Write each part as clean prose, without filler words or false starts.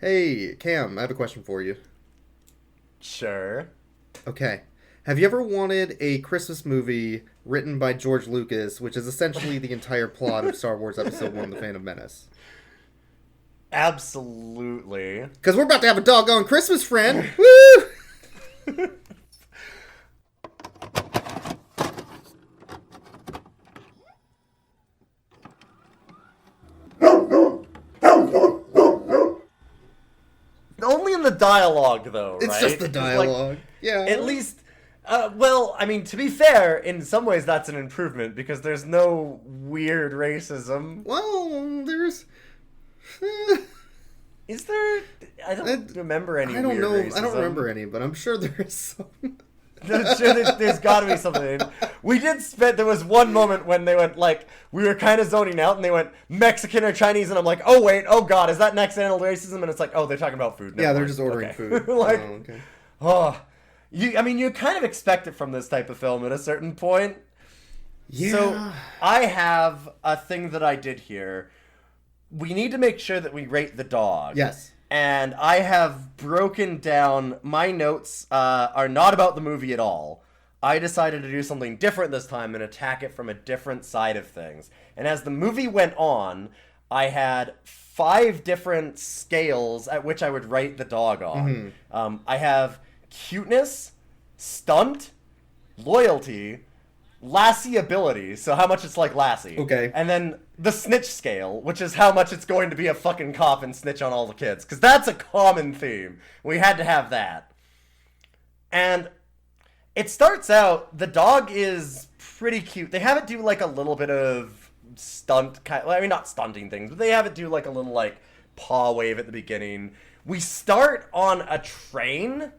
Hey, Cam, I have a question for you. Sure. Okay. Have you ever wanted a Christmas movie written by George Lucas, which is essentially the entire plot of Star Wars Episode 1, The Phantom Menace? Absolutely. Because we're about to have a doggone Christmas, friend! Woo! Only in the dialogue, though, right? It's just the dialogue. Yeah. At least, well, I mean, to be fair, in some ways that's an improvement, because there's no weird racism. Well, there's... Is there? I don't remember any weird racism. I don't remember any, but I'm sure there is some. I'm sure there's got to be something. We did spend. There was one moment when they went like we were kind of zoning out, and they went Mexican or Chinese, and I'm like, oh wait, oh god, is that next animal racism? And it's like, oh, they're talking about food. Yeah, they're just ordering food. Like, oh, okay. I mean, you kind of expect it from this type of film at a certain point. Yeah. So I have a thing that I did here. We need to make sure that we rate the dog. Yes. And I have broken down, my notes are not about the movie at all. I decided to do something different this time and attack it from a different side of things. And as the movie went on, I had 5 different scales at which I would rate the dog on. Mm-hmm. I have cuteness, stunt, loyalty, Lassie ability, so how much it's like Lassie. Okay. And then the snitch scale, which is how much it's going to be a fucking cop and snitch on all the kids. Because that's a common theme. We had to have that. And it starts out, the dog is pretty cute. They have it do like a little bit of stunt, I mean not stunting things, but they have it do like a little like paw wave at the beginning. We start on a train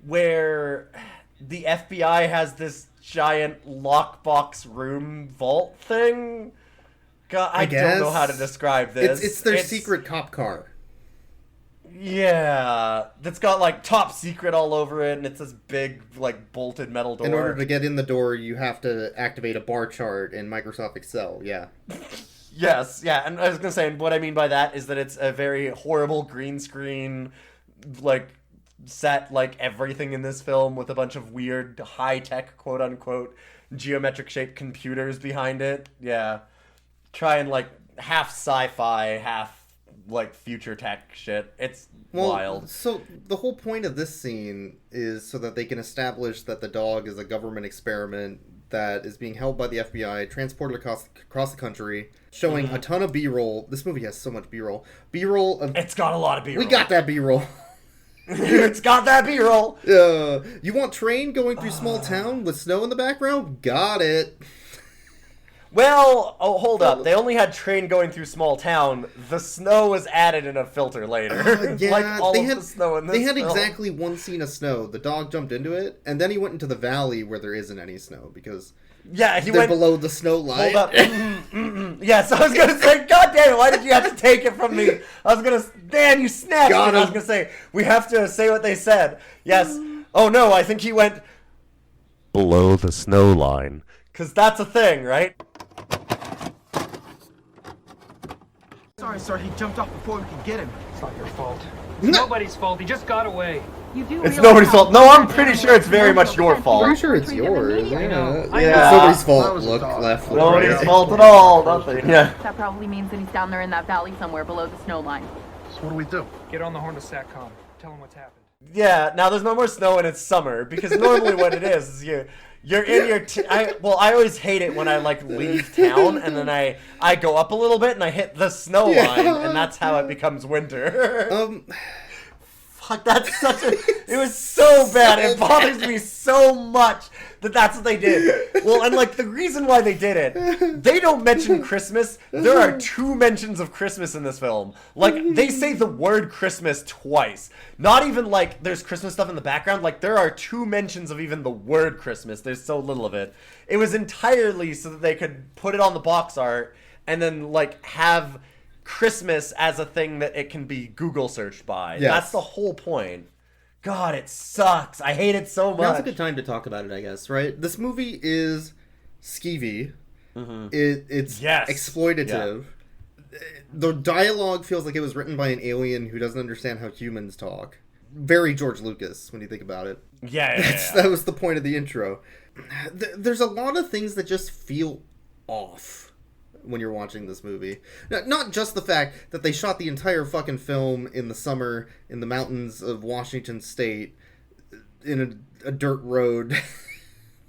where the FBI has this giant lockbox room vault thing. God, I don't know how to describe this. It's their secret cop car. Yeah, that's got like top secret all over it, and it's this big like bolted metal door. In order to get in the door, you have to activate a bar chart in Microsoft Excel. Yeah. Yes, yeah, and I was gonna say, and what I mean by that is that it's a very horrible green screen, like set like everything in this film with a bunch of weird high-tech quote-unquote geometric shaped computers behind it. Yeah, try and like half sci-fi, half like future tech shit. It's wild. So the whole point of this scene is so that they can establish that the dog is a government experiment that is being held by the FBI, transported across the country, showing a ton of B-roll. This movie has so much B-roll. It's got a lot of B-roll. We got that B-roll. It's got that B-roll. You want train going through small town with snow in the background? Got it. Well, hold up. They only had train going through small town. The snow was added in a filter later. Yeah, like all of the snow in this They had film. exactly one scene of snow. The dog jumped into it, and then he went into the valley where there isn't any snow because he they're went below the snow line. Hold up. Yes, I was going to say, God damn it, why did you have to take it from me? I was going to, Dan, you snatched it. I was going to say, we have to say what they said. Yes. Oh no, I think he went below the snow line. Because that's a thing, right? Sorry, sir, he jumped off before we could get him. It's not your fault. It's nobody's fault. He just got away. It's nobody's fault. No, I'm pretty sure it's very much your fault. I'm pretty sure it's yours. I know. It's nobody's fault. Look left. Look Nobody's right. fault at all. Nothing. Yeah. That probably means that he's down there in that valley somewhere below the snow line. So what do we do? Get on the horn to SATCOM. Tell him what's happened. Yeah, now there's no more snow and it's summer, because normally what it is you're in your... I always hate it when I, like, leave town, and then I go up a little bit, and I hit the snow line, and that's how it becomes winter. Fuck, that's such a... It was so bad. It bothers me so much that that's what they did. Well, and, like, the reason why they did it, they don't mention Christmas. There are 2 mentions of Christmas in this film. Like, they say the word Christmas twice. Not even, like, there's Christmas stuff in the background. Like, there are 2 mentions of even the word Christmas. There's so little of it. It was entirely so that they could put it on the box art and then, like, have Christmas as a thing that it can be Google searched by. Yes. That's the whole point. God, it sucks. I hate it so much. Now's a good time to talk about it, I guess, right? This movie is skeevy. It's exploitative. the dialogue feels like it was written by an alien who doesn't understand how humans talk. Very George Lucas when you think about it. Yeah. That was the point of the intro. There's a lot of things that just feel off when you're watching this movie. Not just the fact that they shot the entire fucking film in the summer in the mountains of Washington State in a dirt road,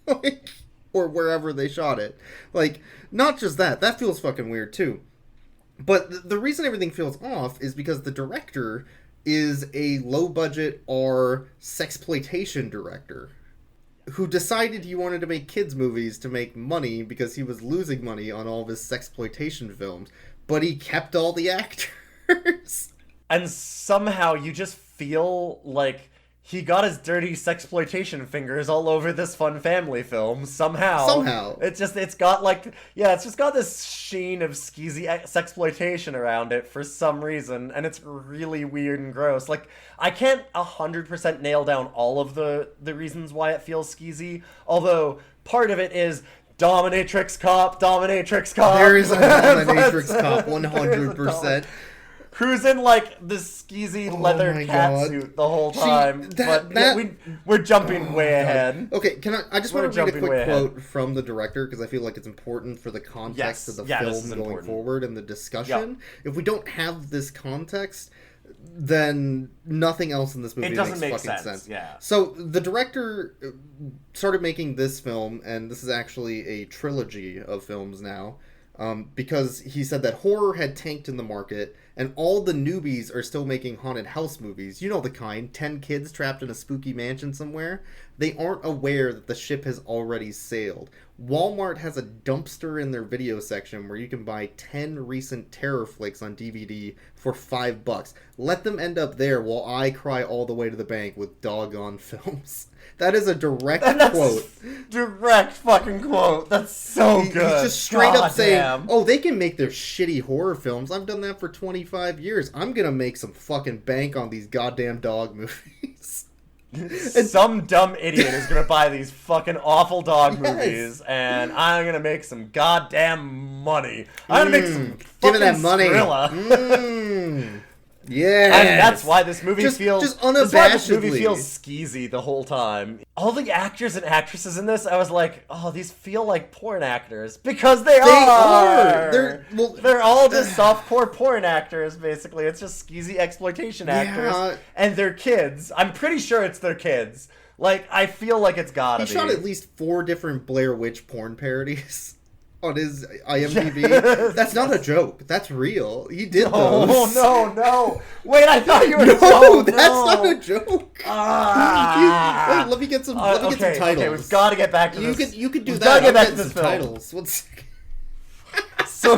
like, or wherever they shot it. Like, not just that. That feels fucking weird too. But the reason everything feels off is because the director is a low-budget or sexploitation director who decided he wanted to make kids' movies to make money because he was losing money on all of his sexploitation films. But he kept all the actors. And somehow you just feel like he got his dirty sexploitation fingers all over this fun family film somehow. It's just got this sheen of skeezy sexploitation around it for some reason, and it's really weird and gross. Like, I can't 100% nail down all of the reasons why it feels skeezy, although part of it is Dominatrix cop. There is a Dominatrix cop, 100%. Who's in, like, this skeezy leather catsuit the whole time. We're jumping way ahead. Okay, I just want to read a quick quote from the director, because I feel like it's important for the context of the film going forward and the discussion. Yep. If we don't have this context, then nothing else in this movie makes fucking sense. Yeah. So, the director started making this film, and this is actually a trilogy of films now, because he said that horror had tanked in the market, and all the newbies are still making haunted house movies. You know the kind, 10 kids trapped in a spooky mansion somewhere. They aren't aware that the ship has already sailed. Walmart has a dumpster in their video section where you can buy 10 recent terror flicks on DVD for $5. Let them end up there while I cry all the way to the bank with doggone films. That is a direct quote. Direct fucking quote. That's so good. He's just straight up saying, oh, they can make their shitty horror films. I've done that for 25 years. I'm going to make some fucking bank on these goddamn dog movies. Some dumb idiot is going to buy these fucking awful dog movies, and I'm going to make some goddamn money. I'm going to make some fucking that money. Skrilla. Yeah, and that's why this movie feels skeezy the whole time. All the actors and actresses in this, I was like, oh, these feel like porn actors because they are. They're all just softcore porn actors. Basically, it's just skeezy exploitation actors, and they're kids. I'm pretty sure it's their kids. Like, I feel like it's gotta be. He shot at least 4 different Blair Witch porn parodies on his IMDb. Yes. That's not a joke. That's real. He did those. Oh, no. Wait, I thought you were... No, that's not a joke. Let me get some titles. Okay, we've got to get back to this. You could do that. Get back to this titles. So...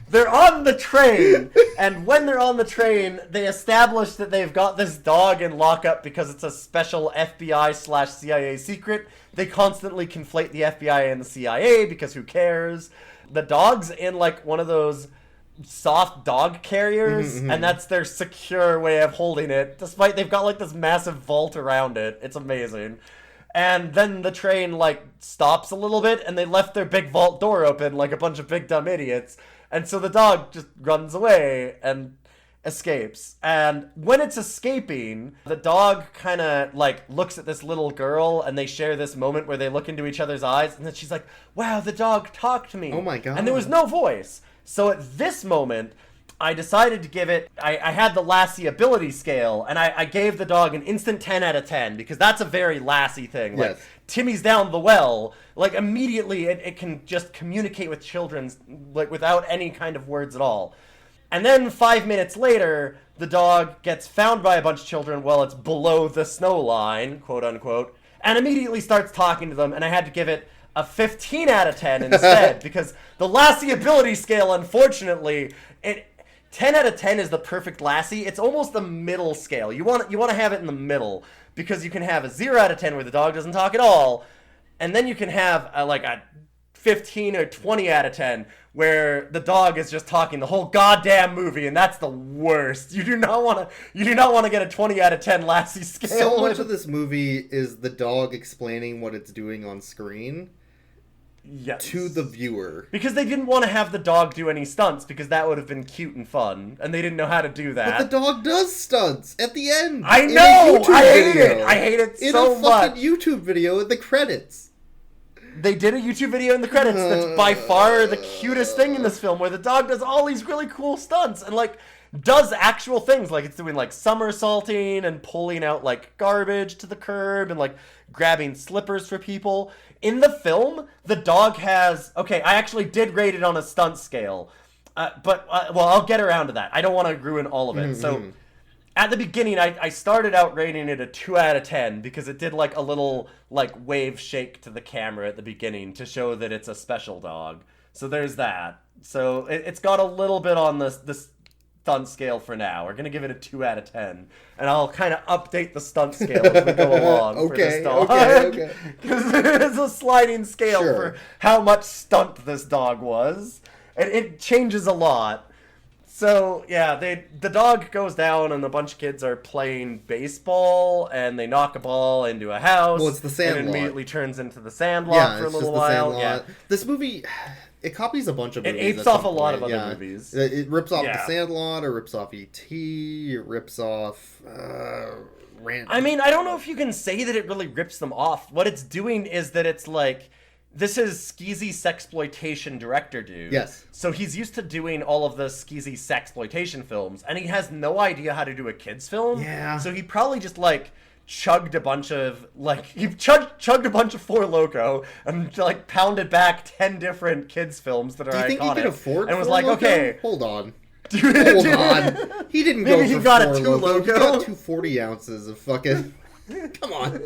They're on the train, and when they're on the train, they establish that they've got this dog in lockup because it's a special FBI/CIA secret. They constantly conflate the FBI and the CIA because who cares? The dog's in, like, one of those soft dog carriers, and that's their secure way of holding it, despite they've got, like, this massive vault around it. It's amazing. And then the train, like, stops a little bit, and they left their big vault door open like a bunch of big dumb idiots. And so the dog just runs away and escapes. And when it's escaping, the dog kind of, like, looks at this little girl, and they share this moment where they look into each other's eyes, and then she's like, wow, the dog talked to me. Oh my God. And there was no voice. So at this moment, I decided to give it, I had the Lassie ability scale, and I gave the dog an instant 10 out of 10, because that's a very Lassie thing. Like, yes. Timmy's down the well, like, immediately it can just communicate with children, like, without any kind of words at all. And then 5 minutes later, the dog gets found by a bunch of children while it's below the snow line, quote unquote, and immediately starts talking to them, and I had to give it a 15 out of 10 instead, because the Lassie ability scale, unfortunately, 10 out of 10 is the perfect Lassie. It's almost the middle scale. You want to have it in the middle, because you can have a 0 out of 10 where the dog doesn't talk at all, and then you can have a 15 or 20 out of 10 where the dog is just talking the whole goddamn movie, and that's the worst. You do not want to get a 20 out of 10 Lassie scale. So much of this movie is the dog explaining what it's doing on screen. Yes. to the viewer. Because they didn't want to have the dog do any stunts, because that would have been cute and fun, and they didn't know how to do that. But the dog does stunts at the end. I in a know! YouTube I hate video. it! I hate it in so a much! fucking YouTube video in the credits. They did a YouTube video in the credits that's by far the cutest thing in this film, where the dog does all these really cool stunts, and, like, does actual things, like it's doing, like, somersaulting and pulling out, like, garbage to the curb and, like, grabbing slippers for people. In the film, the dog has... Okay, I actually did rate it on a stunt scale, but I'll get around to that. I don't want to ruin all of it. So, at the beginning, I started out rating it a 2 out of 10, because it did, like, a little, like, wave shake to the camera at the beginning to show that it's a special dog. So there's that. So it's got a little bit on this stunt scale for now. We're gonna give it a 2 out of 10, and I'll kind of update the stunt scale as we go along for this dog. Okay. Because it is a sliding scale Sure. for how much stunt this dog was, and it changes a lot. So yeah, the dog goes down, and a bunch of kids are playing baseball, and they knock a ball into a house. Well, it's the Sandlot. And it immediately turns into the Sandlot Yeah, for a it's little just the while. Sandlot. Yeah. This movie, it copies a bunch of It movies. apes at off some a lot point, of other yeah. movies. It rips off Yeah. the Sandlot, it rips off E.T., it rips off I mean, I don't know if you can say that it really rips them off. What it's doing is that it's like, this is skeezy sexploitation director dude. Yes. So he's used to doing all of the skeezy sexploitation films, and he has no idea how to do a kids film. Yeah. So he probably just like chugged a bunch of chugged a bunch of Four Loko and like pounded back 10 different kids films that are Do you think iconic. he could afford and was Four like, Loko? okay, Hold on. Hold on. He didn't go Maybe he for got a Four 2 Loko. He Loko. got 2 40 ounces of fucking... Come on.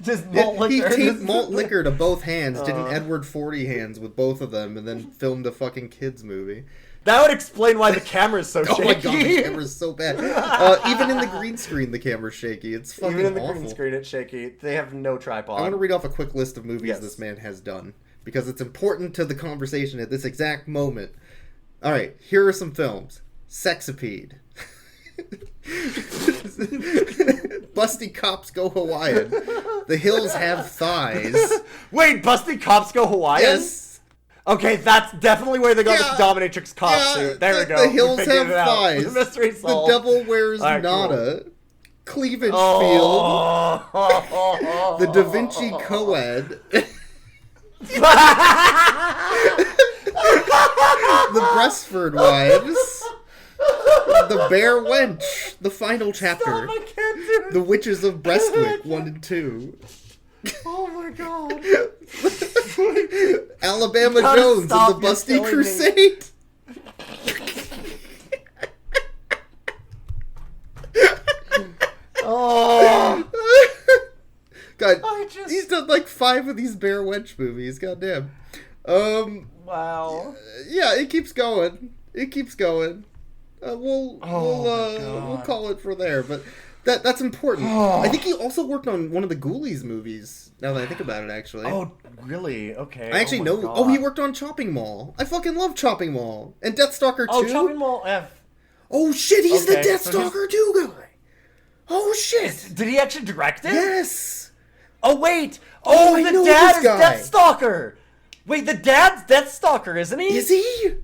just malt He liquor. taped malt liquor to both hands, did an Edward 40 hands with both of them, and then filmed a fucking kids movie. That would explain why the camera's so shaky. Oh my god, the camera's so bad. Even in the green screen, the camera's shaky. It's fucking Even in the awful. green screen, it's shaky. They have no tripod. I want to read off a quick list of movies Yes. this man has done, because it's important to the conversation at this exact moment. Alright, here are some films. Sexapede. Busty Cops Go Hawaiian. The Hills Have Thighs. Wait, Busty Cops Go Hawaiian? Yes. Okay, that's definitely where they got Yeah. the Dominatrix cop suit. There we go. The Hills We figured Have it out. Thighs. The mystery The solved. Devil Wears Alright, cool. Nada. Cleavage Oh. Field. The Da Vinci Coed. The Breastford Wives. The Bear Wench. The Final Chapter. Stop, I can't do it. The Witches of Brestwick 1 and 2. Oh my god. Alabama You gotta Jones and stop, the you're Busty killing me. Crusade. Oh. God, I just- he's done like 5 of these Bear Wench movies. Goddamn. Wow. Yeah, it keeps going. It keeps going. We'll call it for there, but that's important. I think he also worked on one of the Ghoulies movies. Now that I think about it, actually. Oh, really? Okay. I actually know. God. Oh, he worked on Chopping Mall. I fucking love Chopping Mall and Deathstalker 2. Oh, Chopping Mall F. Oh shit, he's Okay, the so Deathstalker 2 guy. Oh shit. Did he actually direct it? Yes. Oh wait! Oh, I the know dad this is guy. Deathstalker! Wait, the dad's Deathstalker, isn't he? Is he?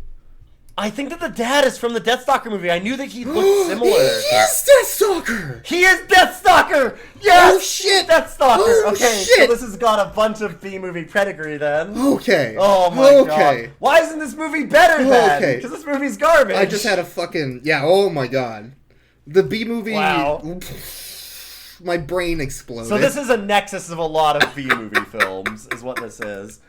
I think that the dad is from the Deathstalker movie. I knew that he looked similar. He is Deathstalker. He is Deathstalker! Yes! Oh, shit. Deathstalker! Oh, okay, shit. so this has got a bunch of B-movie pedigree then. Okay. Oh my Okay. god. Why isn't this movie better then? Okay. Because this movie's garbage. I just had a fucking oh my god. The B movie. Wow. My brain exploded. So this is a nexus of a lot of B-movie films, is what this is.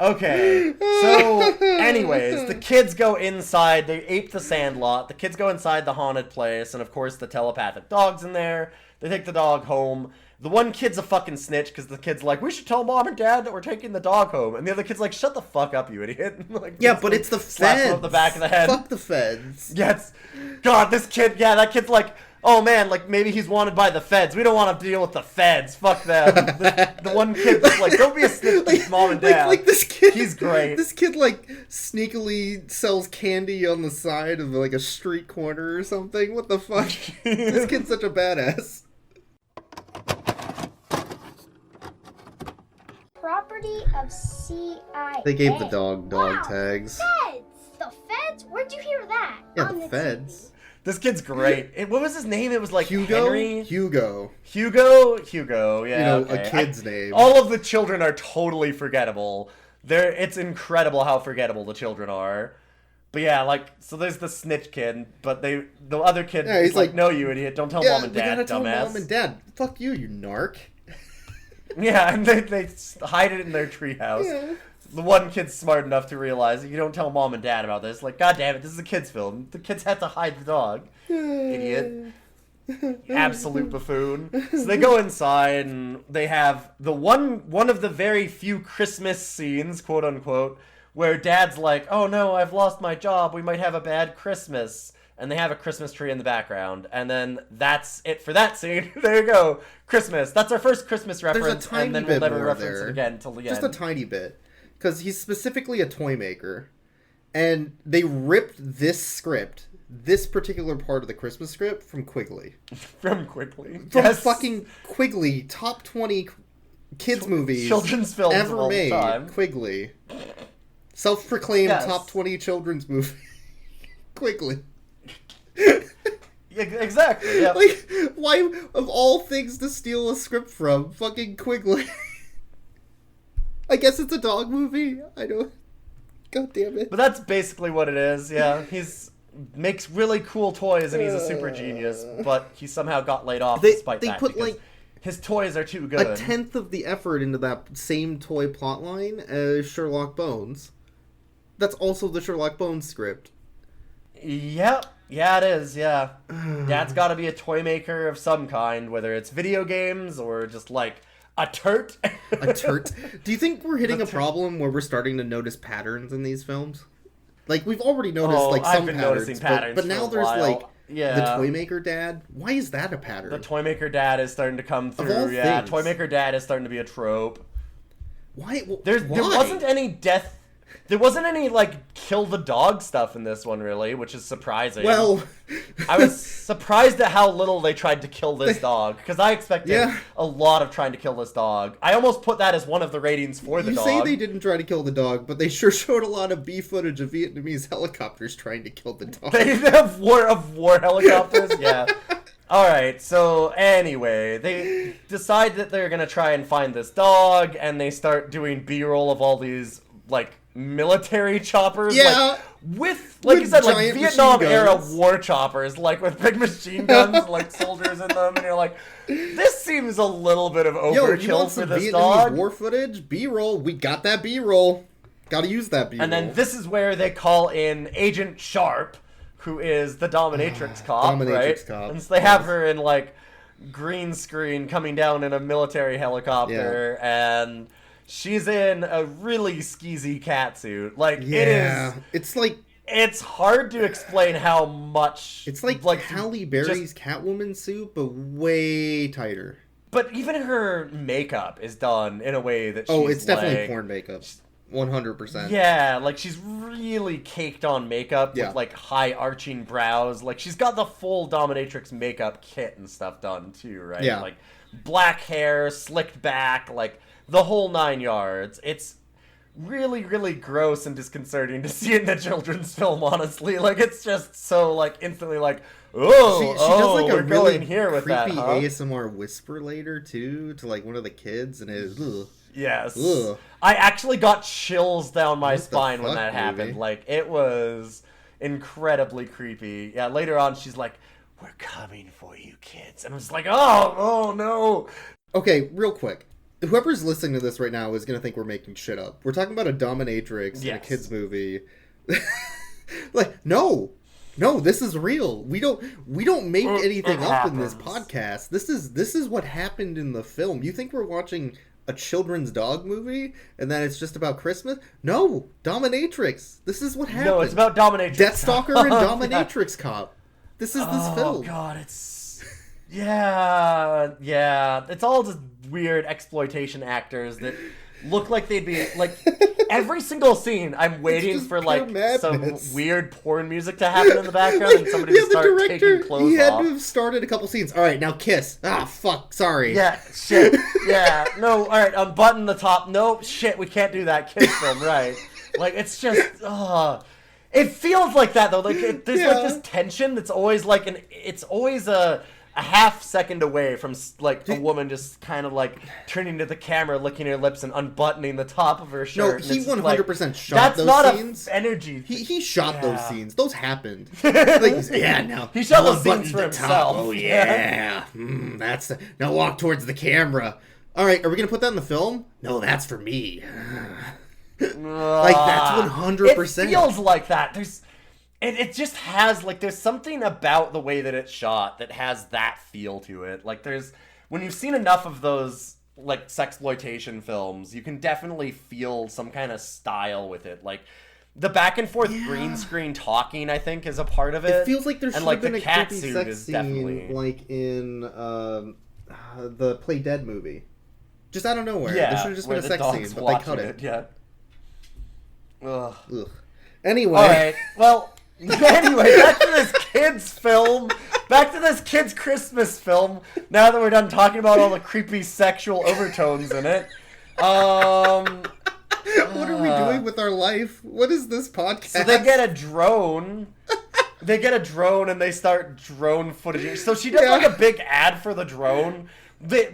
Okay, so anyways, the kids go inside, they ape the Sandlot, the kids go inside the haunted place, and of course the telepathic dog's in there. They take the dog home. The one kid's a fucking snitch because the kid's like, we should tell mom and dad that we're taking the dog home. And the other kid's like, shut the fuck up, you idiot. Like, yeah, just, but like, it's the slaps him feds. up the back of the head. Fuck the feds. Yes. God, this kid, yeah, that kid's like, oh man, like maybe he's wanted by the feds. We don't want to deal with the feds. Fuck them. The one kid's like, don't be a snitch to his mom and dad. Like this kid. He's great. This kid like sneakily sells candy on the side of like a street corner or something. What the fuck? This kid's such a badass. Proper property of CIA. They gave the dog Wow, tags. Feds! The feds? Where'd you hear that? Yeah, On the TV. feds. This kid's great. What was his name? It was like Hugo? Henry? Hugo. Hugo, yeah. You know, okay. a kid's name. All of the children are totally forgettable. It's incredible how forgettable the children are. But yeah, like, so there's the snitch kid, but the other kid is he's like, like, no, you idiot, don't tell Yeah, mom and we dad, gotta tell dumbass. mom and dad. Fuck you, you narc. Yeah, and they hide it in their treehouse. Yeah. The one kid's smart enough to realize you don't tell mom and dad about this. Like, god damn it, this is a kid's film. The kids have to hide the dog. Idiot. Absolute buffoon. So they go inside and they have the one of the very few Christmas scenes, quote unquote, where dad's like, oh no, I've lost my job, we might have a bad Christmas. And they have a Christmas tree in the background. And then that's it for that scene. There you go. Christmas. That's our first Christmas reference. There's a tiny and then bit we'll never more reference there. it again until the Just end. a tiny bit. Because he's specifically a toy maker. And they ripped this script, this particular part of the Christmas script, from Quigley. From Quigley. From Yes. fucking Quigley, top 20 kids movies Children's films of ever all made. time. Quigley. Self-proclaimed Yes. top 20 children's movie. Quigley. Yeah, exactly. Yeah. Like, why, of all things to steal a script from, fucking Quigley? I guess it's a dog movie. I don't. God damn it. But that's basically what it is. Yeah, makes really cool toys and he's a super genius, but he somehow got laid off despite they that. put, because like, his toys are too good. A tenth of the effort into that same toy plotline as Sherlock Bones. That's also the Sherlock Bones script. Yep. Yeah, it is. Yeah. Dad's got to be a toy maker of some kind, whether it's video games or just like a turt. A turt. Do you think we're hitting a problem where we're starting to notice patterns in these films? Like, we've already noticed like I've some been patterns, noticing patterns but for now a there's while. like Yeah. the toy maker dad. Why is that a pattern? The toy maker dad is starting to come all through. Yeah, things. toy maker dad is starting to be a trope. Why? There why? wasn't any death. There wasn't any like kill the dog stuff in this one really, which is surprising. Well, I was surprised at how little they tried to kill this dog because I expected Yeah. a lot of trying to kill this dog. I almost put that as one of the ratings for the you dog. say they didn't try to kill the dog, but they sure showed a lot of B footage of Vietnamese helicopters trying to kill the dog. They have war helicopters. Yeah. All right. So anyway, they decide that they're gonna try and find this dog, and they start doing B-roll of all these like military choppers. Yeah. Like, with you said, like giant Vietnam machine era guns. war choppers, like with big machine guns, like soldiers in them, and you're like, this seems a little bit of Yo, you overkill want for some this Vietnamese dog. war footage? B-roll. We got that B-roll. Gotta use that B-roll. And then this is where they call in Agent Sharp, who is the Dominatrix cop, Dominatrix right? cop, And so they have her in like green screen coming down in a military helicopter, and she's in a really skeezy catsuit. Like yeah, it's like it's hard to explain how much it's like Halle Berry's Catwoman suit, but way tighter. But even her makeup is done in a way that she's it's definitely like, porn makeup. 100%. Yeah, like she's really caked on makeup Yeah. with like high arching brows. Like she's got the full Dominatrix makeup kit and stuff done too, right? Yeah. Like black hair, slicked back, like the whole 9 yards. It's really, really gross and disconcerting to see in the children's film, honestly. Like it's just so like instantly like, oh, She does like we're a really going here with creepy that, huh? ASMR whisper later too to like one of the kids, and it ugh. Yes. Ugh. I actually got chills down my What the spine when fuck, that happened. movie? Like, it was incredibly creepy. Yeah, later on, she's like, we're coming for you, kids. And I was like, oh no. Okay, real quick. Whoever's listening to this right now is gonna think we're making shit up. We're talking about a dominatrix in a Yes. kids movie. Like, no, this is real. We don't make anything up in this happens. podcast. This is what happened in the film. You think we're watching a children's dog movie and then it's just about Christmas? No, dominatrix. This is what happened. No, it's about Dominatrix. Deathstalker and Dominatrix Cop. This is this film. Oh, God, it's... Yeah. It's all just weird exploitation actors that look like they'd be like every single scene. I'm waiting just for pure like madness. some weird porn music to happen in the background and somebody to start taking clothes he had off. to have started a couple scenes. All right, now kiss. Ah, fuck. Sorry. Yeah, shit. Yeah, no. All right, unbutton the top. Nope, shit. We can't do that. Kiss film, right? Like it's just. It feels like that though. Like there's like this tension that's always like it's always a half second away from like a woman just kind of like turning to the camera, licking her lips, and unbuttoning the top of her shirt. No, he 100% shot that's those not scenes. Energy. He shot those scenes. Those happened. Like, yeah, now he shot now those scenes for unbutton the top. himself. Oh yeah, that's now walk towards the camera. All right, are we gonna put that in the film? No, that's for me. Like that's 100%. It feels like that. It just has like there's something about the way that it's shot that has that feel to it. Like when you've seen enough of those like sexploitation films, you can definitely feel some kind of style with it. Like the back and forth green screen talking, I think, is a part of it. It feels like there should have been the a cat creepy suit sex is scene, definitely like in the Play Dead movie. Just out of nowhere. Yeah, there should have just been a the sex dog's scene, but they cut watching it. Yeah. Ugh. Anyway. All right. Well, anyway, back to this kids film. Back to this kids Christmas film. Now that we're done talking about all the creepy sexual overtones in it. What are we doing with our life? What is this podcast? So they get a drone. They get a drone and they start drone footage. So she does like a big ad for the drone.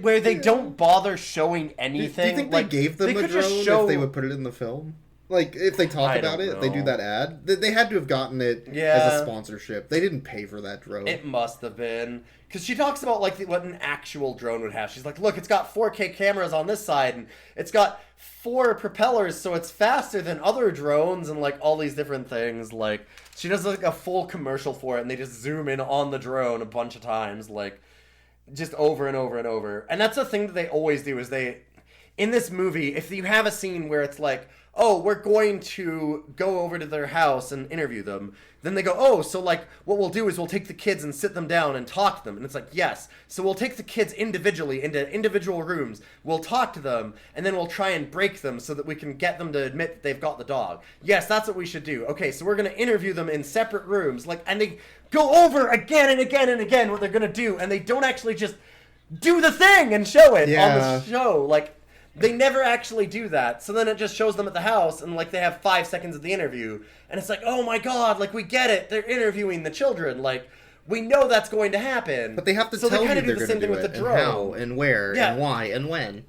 Where they don't bother showing anything. Do you think like, they gave them a could drone just show... if they would put it in the film? Like, if they talk about it, if they do that ad? They had to have gotten it as a sponsorship. They didn't pay for that drone. It must have been. Because she talks about, like, what an actual drone would have. She's like, look, it's got 4K cameras on this side, and it's got 4 propellers, so it's faster than other drones, and, like, all these different things. Like, she does, like, a full commercial for it, and they just zoom in on the drone a bunch of times, like... just over and over and over. And that's the thing that they always do is in this movie, if you have a scene where it's like, oh, we're going to go over to their house and interview them, then they go, oh, so like what we'll do is we'll take the kids and sit them down and talk to them. And it's like, yes. So we'll take the kids individually into individual rooms. We'll talk to them and then we'll try and break them so that we can get them to admit that they've got the dog. Yes, that's what we should do. Okay, so we're going to interview them in separate rooms. Like, and they go over again and again and again what they're going to do. And they don't actually just do the thing and show it on the show. Like, they never actually do that. So then it just shows them at the house and like they have 5 seconds of the interview. And it's like, oh my god, like we get it. They're interviewing the children. Like, we know that's going to happen. But they have to tell you they're going to do it, and how, and where, and why, and when.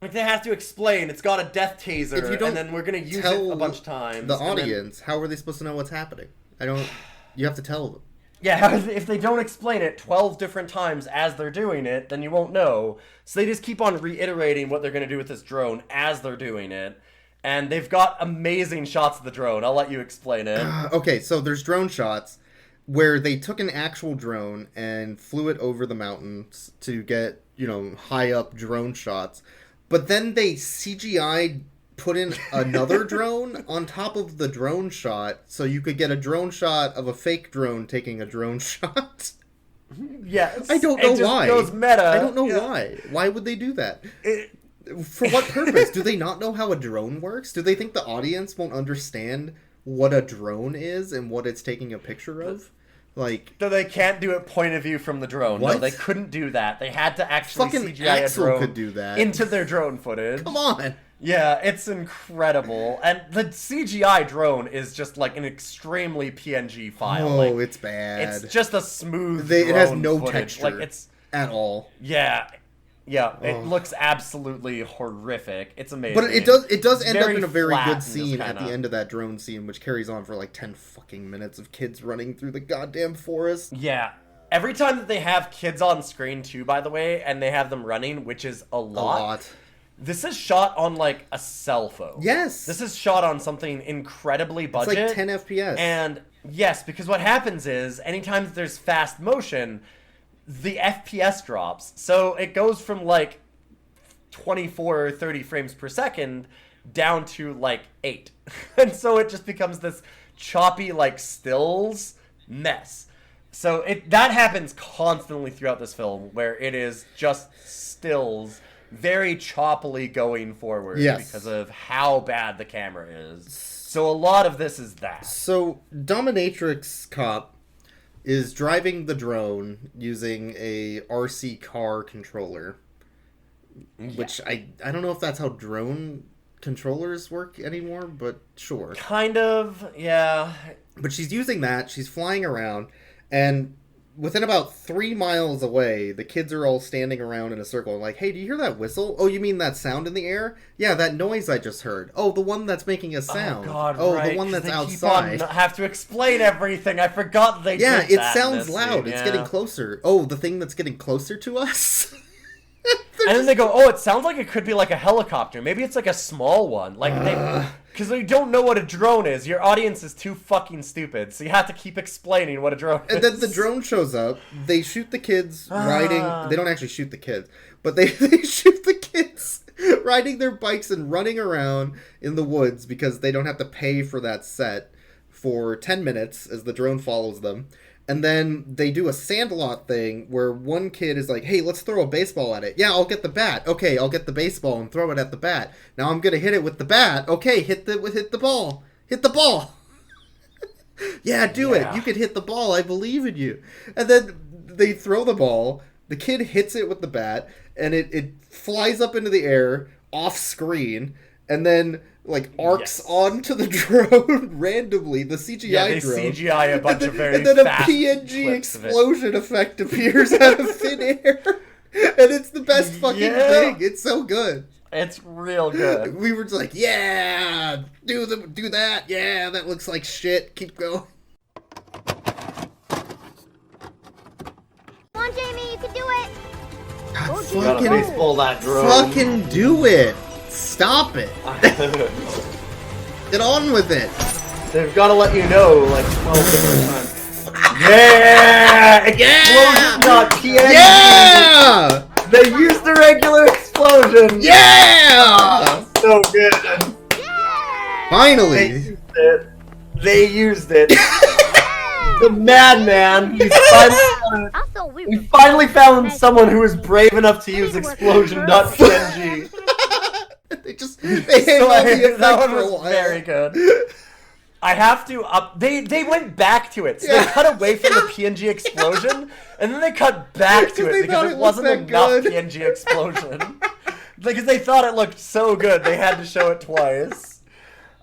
Like, they have to explain, it's got a death taser, and then we're going to use it a bunch of times. The audience, how are they supposed to know what's happening? You have to tell them. Yeah, if they don't explain it 12 different times as they're doing it, then you won't know. So they just keep on reiterating what they're going to do with this drone as they're doing it. And they've got amazing shots of the drone. I'll let you explain it. Okay, so there's drone shots where they took an actual drone and flew it over the mountains to get, high up drone shots. But then they CGI'd put in another drone on top of the drone shot so you could get a drone shot of a fake drone taking a drone shot. Yes. I don't know why. It goes meta. I don't know why. Why would they do that? For what purpose? Do they not know how a drone works? Do they think the audience won't understand what a drone is and what it's taking a picture of? Like, so they can't do it point of view from the drone. What? No, they couldn't do that. They had to actually fucking CGI Axel a drone could do that into their drone footage. Come on. Yeah, it's incredible. And the CGI drone is just like an extremely PNG file. Oh, like, it's bad. It's just a smooth It has drone no footage. texture Like, it's at all. Yeah, it looks absolutely horrific. It's amazing. But it does end up very in a very flat good and scene just at the end of that drone scene, which carries on for like 10 fucking minutes of kids running through the goddamn forest. Yeah. Every time that they have kids on screen too, by the way, and they have them running, which is a lot. This is shot on, like, a cell phone. Yes. This is shot on something incredibly budget. It's like 10 FPS. And, yes, because what happens is, anytime that there's fast motion, the FPS drops. So it goes from, like, 24 or 30 frames per second down to, like, 8. And so it just becomes this choppy, like, stills mess. So that happens constantly throughout this film, where it is just stills very choppily going forward because of how bad the camera is. So a lot of this is that. So Dominatrix cop is driving the drone using a RC car controller, which I don't know if that's how drone controllers work anymore, but sure. Kind of, yeah. But she's using that, she's flying around, and within about 3 miles away, the kids are all standing around in a circle and like, hey, do you hear that whistle? Oh, you mean that sound in the air? Yeah, that noise I just heard. Oh, the one that's making a sound. Oh, God, oh right, the one that's they outside. Keep on have to explain everything. I forgot they did that. Yeah, it sounds loud. Scene, it's getting closer. Oh, the thing that's getting closer to us? And then they go, oh, it sounds like it could be like a helicopter. Maybe it's like a small one. Like because they don't know what a drone is. Your audience is too fucking stupid, so you have to keep explaining what a drone is. And then the drone shows up. They shoot the kids riding. They don't actually shoot the kids, but they shoot the kids riding their bikes and running around in the woods because they don't have to pay for that set for 10 minutes as the drone follows them. And then they do a sandlot thing where one kid is like, hey, let's throw a baseball at it. Yeah, I'll get the bat. Okay, I'll get the baseball and throw it at the bat. Now I'm going to hit it with the bat. Okay, hit the ball. Hit the ball. Yeah, do it. You can hit the ball. I believe in you. And then they throw the ball. The kid hits it with the bat, and it flies up into the air off screen, and then like arcs onto the drone randomly. The CGI drone. CGI a bunch of very and then a fast PNG explosion effect appears out of thin air, and it's the best fucking thing. It's so good. It's real good. We were just like, yeah, do that. Yeah, that looks like shit. Keep going. Come on, Jamie, you can do it. God, You gotta baseball that drone. fucking do it. Stop it. Get on with it. They've got to let you know like 12 different times. Yeah! Explosion, not PNG! Yeah! They used the regular explosion! Yeah! So good. Finally. They used it. The madman. We finally found someone who is brave enough to use explosion, not PNG. They hang on the effect that one for a was while. very good. I have to they went back to it. So they cut away from the PNG explosion, and then they cut back to it because it wasn't enough PNG explosion. Because they thought it looked so good, they had to show it twice.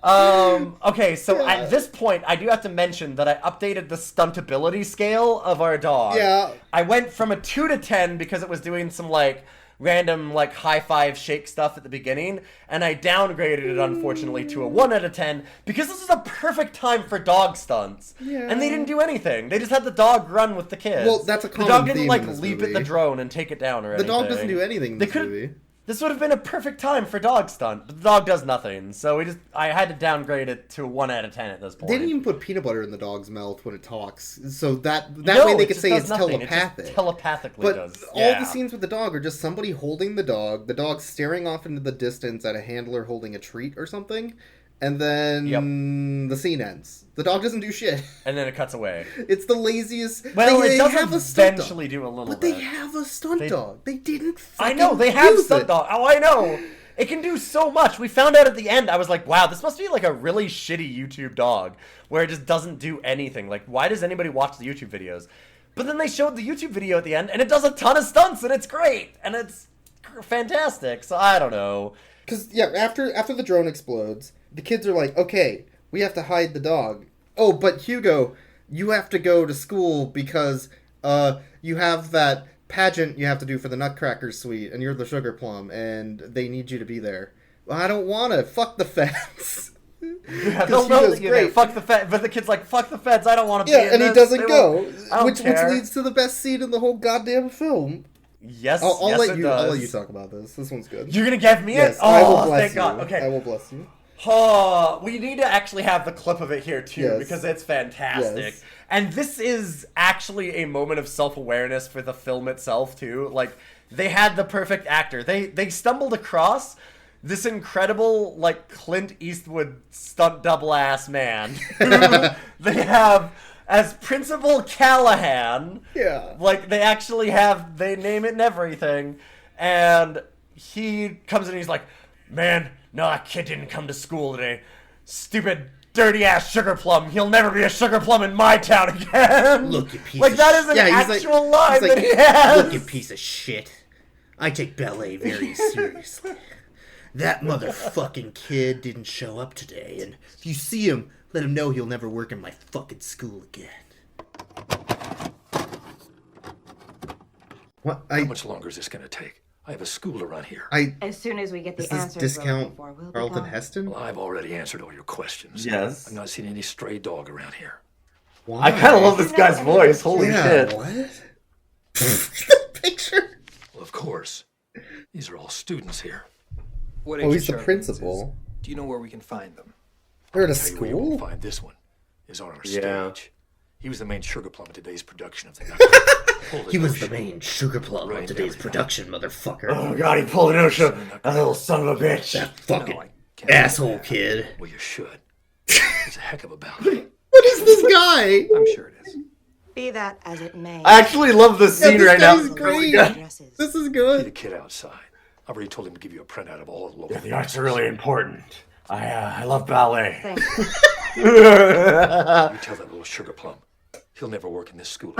Okay, so at this point, I do have to mention that I updated the stuntability scale of our dog. Yeah. I went from a 2 to 10 because it was doing some, like, random, like, high-five shake stuff at the beginning, and I downgraded it, unfortunately, to a 1 out of 10 because this is a perfect time for dog stunts. Yeah. And they didn't do anything. They just had the dog run with the kids. Well, that's a common The dog didn't, theme like, in this leap movie. at the drone and take it down or anything. The dog doesn't do anything in this movie. This would have been a perfect time for dog stunt, but the dog does nothing. So I had to downgrade it to a 1 out of 10 at this point. They didn't even put peanut butter in the dog's mouth when it talks, so that way they could say it's telepathic. It just telepathically but does. all the scenes with the dog are just somebody holding the dog staring off into the distance at a handler holding a treat or something, and then the scene ends. The dog doesn't do shit. And then it cuts away. It's the laziest. Well, they it does have a stunt eventually do a little but bit. they have a stunt dog. They didn't I know, they have stunt dog. Oh, I know. It can do so much. We found out at the end, I was like, wow, this must be like a really shitty YouTube dog where it just doesn't do anything. Like, why does anybody watch the YouTube videos? But then they showed the YouTube video at the end, and it does a ton of stunts, and it's great. And it's fantastic. So I don't know. Because, after the drone explodes, the kids are like, okay, we have to hide the dog. Oh, but Hugo, you have to go to school because you have that pageant you have to do for the Nutcracker Suite, and you're the Sugar Plum, and they need you to be there. Well, I don't want to. Fuck the feds. Yeah, they'll know that you're there. Fuck the feds. But the kid's like, fuck the feds, I don't want to be in and this. he doesn't go. Which care. leads to the best scene in the whole goddamn film. Yes, I'll let you does. talk about this. This one's good. You're gonna give me it? I will Oh, bless thank you. God. Okay. I will bless you. Oh, we need to actually have the clip of it here too, Yes. because it's fantastic. Yes. And this is actually a moment of self-awareness for the film itself too. Like, they had the perfect actor. They stumbled across this incredible, like, Clint Eastwood stunt double ass man. They have as Principal Callahan. Yeah. Like, they name it and everything. And he comes in and he's like, man, no, that kid didn't come to school today. Stupid, dirty-ass sugar plum. He'll never be a sugar plum in my town again. Look, you piece like, of that is an actual line that he has. Look, you piece of shit. I take ballet very seriously. That motherfucking kid didn't show up today, and if you see him, let him know he'll never work in my fucking school again. What? How much longer is this going to take? I have a school to run here. As soon as we get the Is this answers we're discount looking for, we'll be Charlton gone. Heston? Well, I've already answered all your questions. Yes. I've not seen any stray dog around here. Why? I kind of love this guy's voice. Holy Yeah, shit. what? The picture. Well, of course. These are all students here. What Oh, age he's the are principal. Do you know where we can find them? They're at a Tell you where you won't school? find this one is on our Yeah. stage. He was the main sugar plum in today's production of the He was the main sugar plum Right, of today's everything. production, motherfucker. Oh god, he pulled an OSHA. That little son of a bitch. That fucking No, I can't. asshole kid. Well, you should. It's a heck of a ballet. What is this guy? I'm sure it is. Be that as it may. I actually love this scene this right now. guy's great. Dresses. This is See the good. kid outside. I've already told him to give you a printout of all the local. The arts are really important. I love ballet. Thanks. You tell that little sugar plum. He'll never work in this school.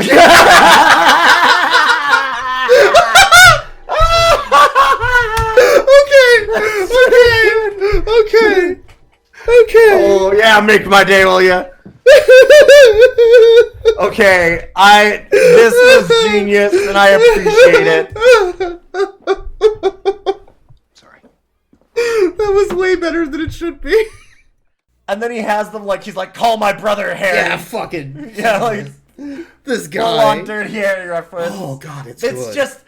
Okay. Oh yeah, make my day, will ya? Okay, this was genius, and I appreciate it. Sorry. That was way better than it should be. And then he has them he's like, call my brother Harry. Yeah, fucking. Yeah, like This full on guy. Dirty Harry reference. Oh god, it's It's good. just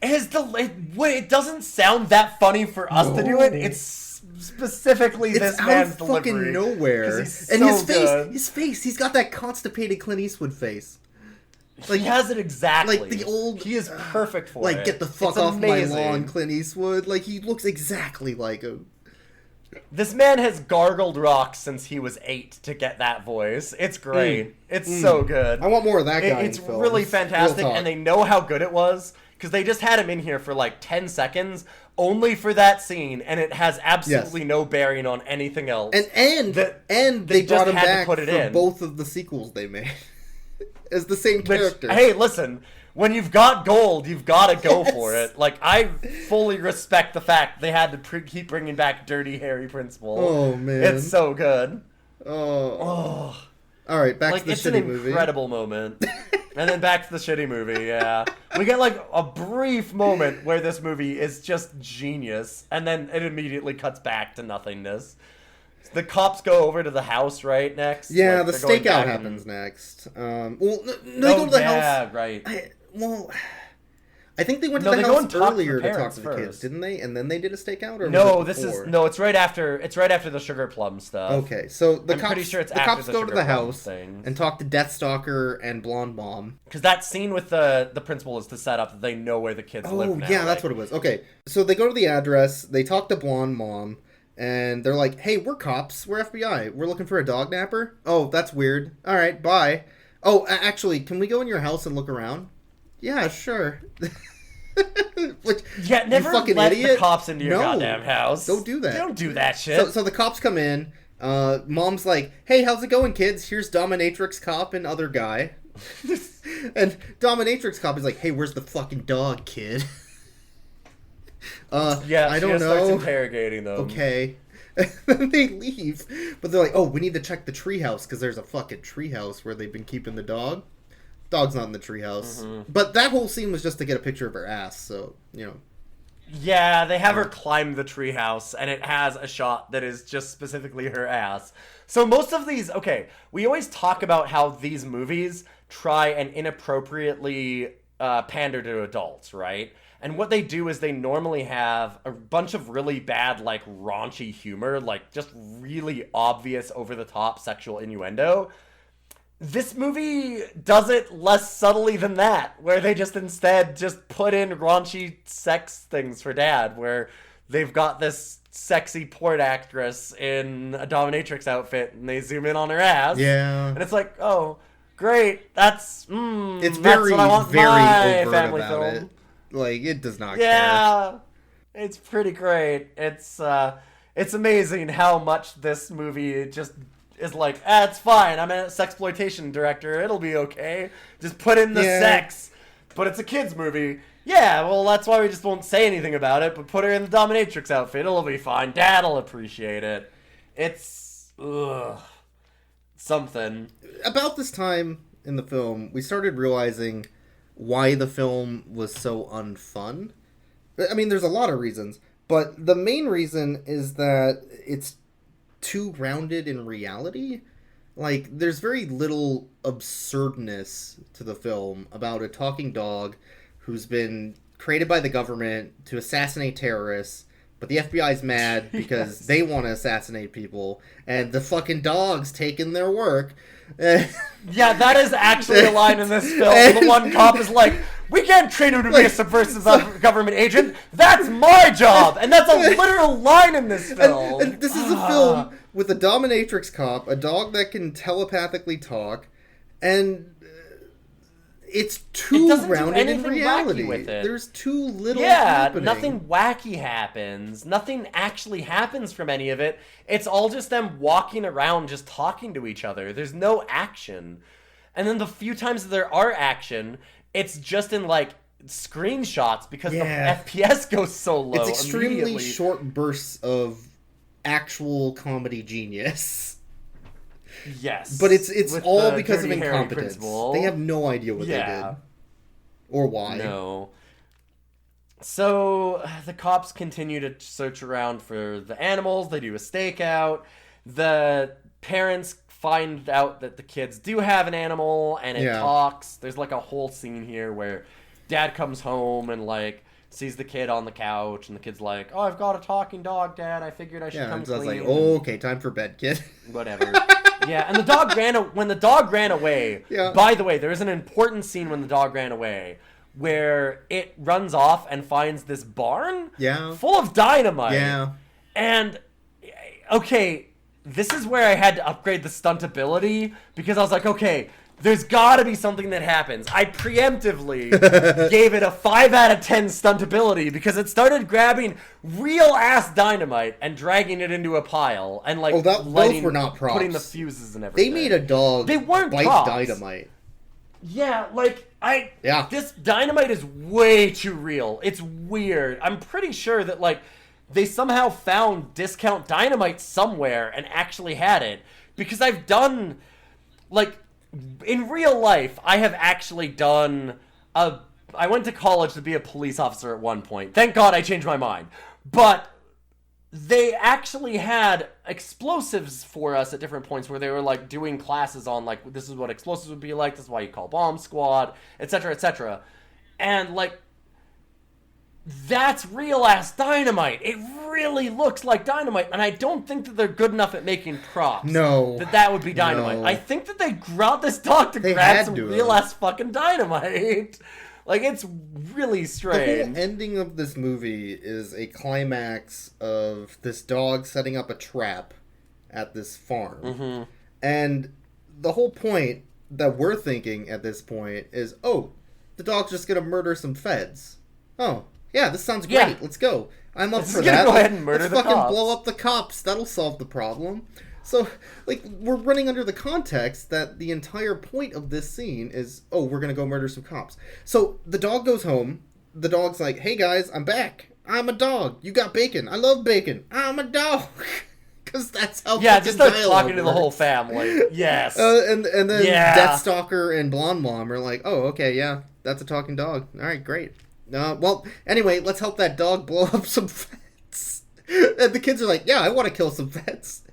it doesn't sound that funny for us to do it. It's specifically It's this out man's of fucking delivery. nowhere. 'Cause he's And so good. his face, he's got that constipated Clint Eastwood face. He has it exactly. like the old- He is perfect for Like, it. get the fuck It's off amazing. my lawn, Clint Eastwood. Like, he looks exactly like him. This man has gargled rocks since he was 8 to get that voice. It's great. It's so good. I want more of that guy It's in films. really Real fantastic, talk. and they know how good it was because they just had him in here for like 10 seconds only for that scene, and it has absolutely no bearing on anything else. And they just brought him had to back put it for in. both of the sequels they made. As the same Which, character. hey, listen, when you've got gold, you've got to go for it. Like, I fully respect the fact they had to keep bringing back Dirty Harry Principal. Oh, man. It's so good. Oh. Alright, back to the It's shitty an movie. incredible moment. And then back to the shitty movie, yeah. We get like a brief moment where this movie is just genius, and then it immediately cuts back to nothingness. The cops go over to the house, right, next? Yeah, Like, the they're going stakeout back happens next. Well, no, they Oh, go to the yeah, house. right. I think they went to No, the they go house and talk to the earlier to talk parents to the kids, first. didn't they? And then they did a stakeout, or No, was it this is before? it's right after the sugar plum stuff. Okay, so the I'm cops, pretty sure it's the after cops the go to sugar the plum house thing. and talk to Deathstalker and Blonde Mom. Because that scene with the principal is to set up that they know where the kids live Oh now. yeah, that's what it was. Okay, so they go to the address, they talk to Blonde Mom, and they're like, "Hey, we're cops, we're FBI, we're looking for a dog napper." Oh, that's weird. All right, bye. Oh, actually, can we go in your house and look around? Yeah, sure. Like, Yeah, never you fucking let idiot. the cops into your No, goddamn house. Don't do that. Don't do that shit. So the cops come in. Mom's like, "Hey, how's it going, kids? Here's Dominatrix cop and other guy." And Dominatrix cop is like, "Hey, where's the fucking dog, kid?" Yeah, I she don't just starts know. interrogating them. Okay. And then they leave, but they're like, "Oh, we need to check the treehouse because there's a fucking treehouse where they've been keeping the dog." Dog's not in the treehouse, but that whole scene was just to get a picture of her ass. So Yeah, they have her climb the treehouse, and it has a shot that is just specifically her ass. So most of these, okay, we always talk about how these movies try and inappropriately pander to adults, right? And what they do is they normally have a bunch of really bad, like, raunchy humor, like, just really obvious, over-the-top sexual innuendo. This movie does it less subtly than that, where they just instead just put in raunchy sex things for dad, where they've got this sexy porn actress in a dominatrix outfit, and they zoom in on her ass. yeah, And it's like, oh, great, that's, it's that's very, what I want in very my overt family about film. it. Like, it does not care. Yeah. It's pretty great. It's amazing how much this movie just is like, it's fine. I'm a sexploitation director. It'll be okay. Just put in the sex. But it's a kid's movie. Yeah, well, that's why we just won't say anything about it, but put her in the Dominatrix outfit. It'll be fine. Dad'll appreciate it. It's... something. About this time in the film, we started realizing why the film was so unfun. I mean, there's a lot of reasons, but the main reason is that it's too grounded in reality. Like, there's very little absurdness to the film about a talking dog who's been created by the government to assassinate terrorists, but the FBI's mad because they want to assassinate people, and the fucking dog's taking their work. Yeah, that is actually a line in this film. The one cop is like, we can't train him to be a subversive government agent. That's my job. And that's a literal line in this film. And this is a film with a dominatrix cop, a dog that can telepathically talk, and it's too grounded in reality. With it. There's too little happening. Nothing wacky happens. Nothing actually happens from any of it. It's all just them walking around just talking to each other. There's no action. And then the few times that there are action, it's just in like screenshots because the FPS goes so low. It's extremely short bursts of actual comedy genius. Yes. But it's all because of incompetence. They have no idea what they did. Or why. No. So, the cops continue to search around for the animals. They do a stakeout. The parents find out that the kids do have an animal, and it talks. There's, like, a whole scene here where dad comes home and, like, sees the kid on the couch, and the kid's like, oh, I've got a talking dog, Dad. I figured I should come clean. Yeah, like, oh, okay, time for bed, kid. Whatever. Yeah, and the dog when the dog ran away, by the way, there is an important scene when the dog ran away where it runs off and finds this barn full of dynamite. Yeah. And, okay, this is where I had to upgrade the stunt ability because I was like, okay, there's gotta be something that happens. I preemptively gave it a 5 out of 10 stunt ability because it started grabbing real-ass dynamite and dragging it into a pile and, like, those were not props. Putting the fuses and everything. They made a dog bite props. dynamite. Yeah, like, this dynamite is way too real. It's weird. I'm pretty sure that, like, they somehow found discount dynamite somewhere and actually had it. Because I've done, like, in real life, I have actually done I went to college to be a police officer at one point. Thank God I changed my mind. But they actually had explosives for us at different points where they were, like, doing classes on, like, this is what explosives would be like, this is why you call bomb squad, etc., etc. And, like, that's real-ass dynamite. It really looks like dynamite, and I don't think that they're good enough at making props. No. That would be dynamite. No. I think that they grabbed this dog to grab some real-ass fucking dynamite. Like, it's really strange. The whole ending of this movie is a climax of this dog setting up a trap at this farm. Mm-hmm. And the whole point that we're thinking at this point is, oh, the dog's just gonna murder some feds. Oh. Yeah, this sounds great. Yeah. Let's go. I'm up for that. Go ahead and murder Let's fucking blow up the cops. That'll solve the problem. So, like, we're running under the context that the entire point of this scene is, oh, we're gonna go murder some cops. So, the dog goes home. The dog's like, hey guys, I'm back. I'm a dog. You got bacon. I love bacon. I'm a dog. Because that's how just start talking to the whole family. Yes. And then Deathstalker and Blonde Mom are like, oh, okay, yeah, that's a talking dog. All right, great. Well, anyway, let's help that dog blow up some vets. And the kids are like, yeah, I want to kill some vets.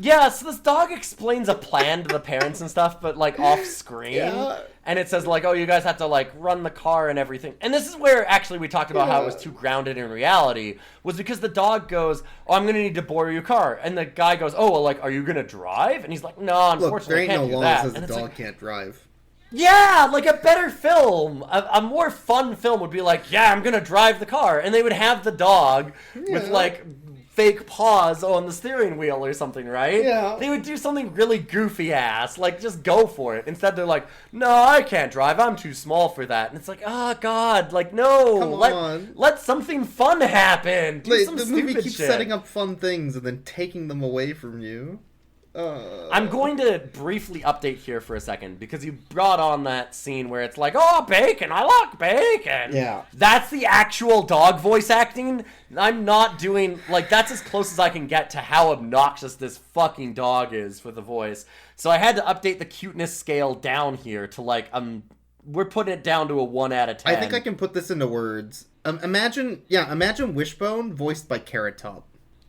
Yeah, so this dog explains a plan to the parents and stuff, but, like, off screen. Yeah. And it says, like, oh, you guys have to, like, run the car and everything. And this is where, actually, we talked about how it was too grounded in reality, was because the dog goes, oh, I'm going to need to borrow your car. And the guy goes, oh, well, like, are you going to drive? And he's like, no, unfortunately, I can't do that. Look, there ain't no law that says the dog can't drive. Yeah, like a better film, a more fun film would be like, yeah, I'm gonna drive the car, and they would have the dog with, like, fake paws on the steering wheel or something, right? Yeah. They would do something really goofy ass, like just go for it. Instead, they're like, no, I can't drive. I'm too small for that. And it's like, oh God, like no, Come on. let something fun happen. Do some the stupid movie keeps shit. setting up fun things and then taking them away from you. I'm going to briefly update here for a second because you brought on that scene where it's like, oh, bacon, I like bacon. Yeah. That's the actual dog voice acting. I'm not doing, like, that's as close as I can get to how obnoxious this fucking dog is for the voice. So I had to update the cuteness scale down here to, like, we're putting it down to a 1 out of 10. I think I can put this into words. Imagine Wishbone voiced by Carrot Top.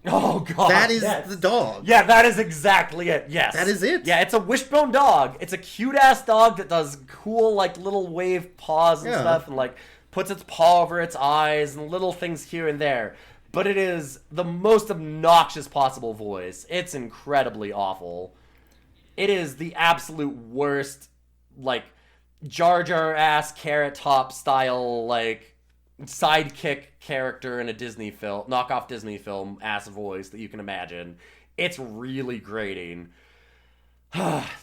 Oh, God. That is the dog. Yeah, that is exactly it. Yes. That is it. Yeah, it's a Wishbone dog. It's a cute-ass dog that does cool, like, little wave paws and stuff and, like, puts its paw over its eyes and little things here and there. But it is the most obnoxious possible voice. It's incredibly awful. It is the absolute worst, like, Jar Jar-ass Carrot Top style, like, sidekick character in a Disney film, knockoff Disney film ass voice that you can imagine. It's really grating.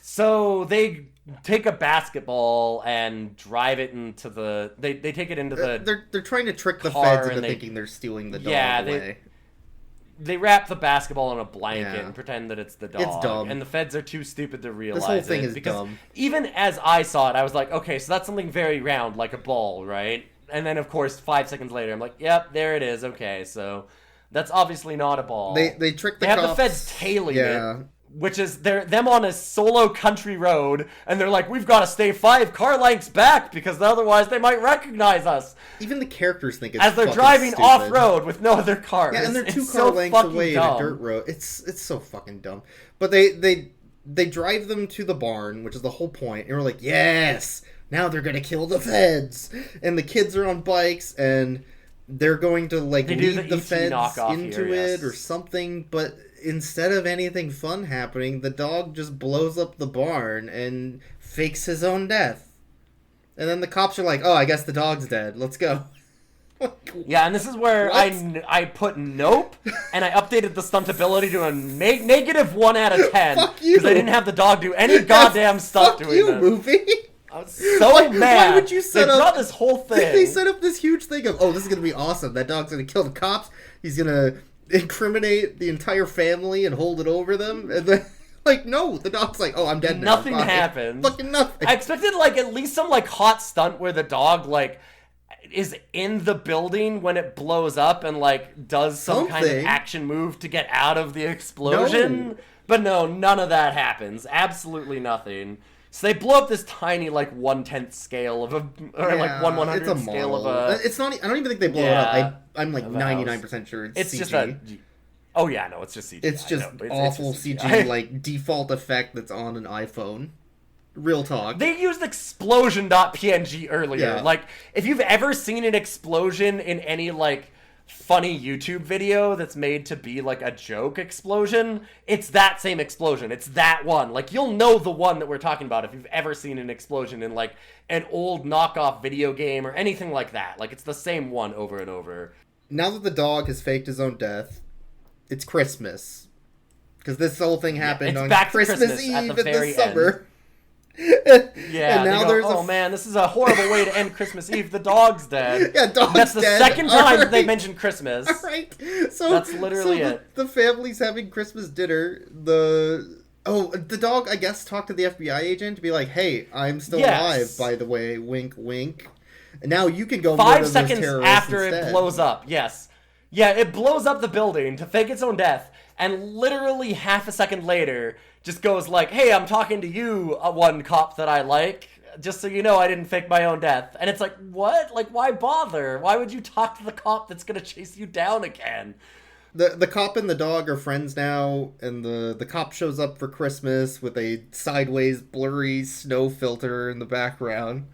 So they take a basketball and drive it into the. They take it into the. They're trying to trick the car feds into and thinking they're stealing the dog away. They wrap the basketball in a blanket Yeah. and pretend that it's the dog. It's dumb. And the feds are too stupid to realize This whole thing it. is Because dumb. even as I saw it, I was like, okay, so that's something very round, like a ball, right? And then, of course, 5 seconds later, I'm like, yep, there it is. Okay, so that's obviously not a ball. They trick the They have cops. the feds tailing Yeah. it, which is them on a solo country road, and they're like, we've got to stay 5 car lengths back because otherwise they might recognize us. Even the characters think it's as they're fucking driving stupid. off road with no other cars. Yeah, and they're It's 2 so car lengths fucking away dumb. in a dirt road. It's so fucking dumb. But they drive them to the barn, which is the whole point. And we're like, yes, now they're gonna kill the feds. And the kids are on bikes, and they're going to like They do lead the the ET feds knockoff into here, it yes. or something. But instead of anything fun happening, the dog just blows up the barn and fakes his own death. And then the cops are like, oh, I guess the dog's dead. Let's go. Yeah, and this is where I put nope, and I updated the stuntability to a negative 1 out of 10 Fuck you. because I didn't have the dog do any goddamn stunt Fuck doing you, this. movie. I was so mad. Why would you set they up? brought this whole thing. They set up this huge thing of, oh, this is gonna be awesome. That dog's gonna kill the cops. He's gonna incriminate the entire family and hold it over them. And then, like, no, the dog's like, oh, I'm dead now. Nothing Bye. happens. Fucking nothing. I expected like at least some like hot stunt where the dog like is in the building when it blows up and like does some kind of Something. action move to get out of the explosion. No. But no, none of that happens. Absolutely nothing. So they blow up this tiny like 1/10 scale of a or like 1/100 it's a scale model. of a. It's not. I don't even think they blow Yeah, it up. I'm like of a house. 99% sure it's CG. It's just a. Oh yeah, no, it's just CGI. It's just No, awful it's just CG, like default effect that's on an iPhone. Real talk. They used explosion.png earlier. Yeah. Like, if you've ever seen an explosion in any, like, funny YouTube video that's made to be, like, a joke explosion, it's that same explosion. It's that one. Like, you'll know the one that we're talking about if you've ever seen an explosion in, like, an old knockoff video game or anything like that. Like, it's the same one over and over. Now that the dog has faked his own death, it's Christmas. Because this whole thing happened it's on back to Christmas Christmas Eve at in the the very summer. Yeah, and now they go, there's oh man, this is a horrible way to end Christmas Eve. The dog's dead. Yeah, dog's That's the dead. second All time that they right. mentioned Christmas. All right, so That's literally it. The family's having Christmas dinner. The dog, I guess, talked to the FBI agent to be like, "Hey, I'm still alive, by the way. Wink, wink. And now you can go 5 murder those seconds terrorists after instead." it blows up, yes. Yeah, it blows up the building to fake its own death, and literally half a second later, just goes like, hey, I'm talking to you, one cop that I like, just so you know I didn't fake my own death. And it's like, what? Like, why bother? Why would you talk to the cop that's gonna chase you down again? The cop and the dog are friends now, and the cop shows up for Christmas with a sideways, blurry snow filter in the background.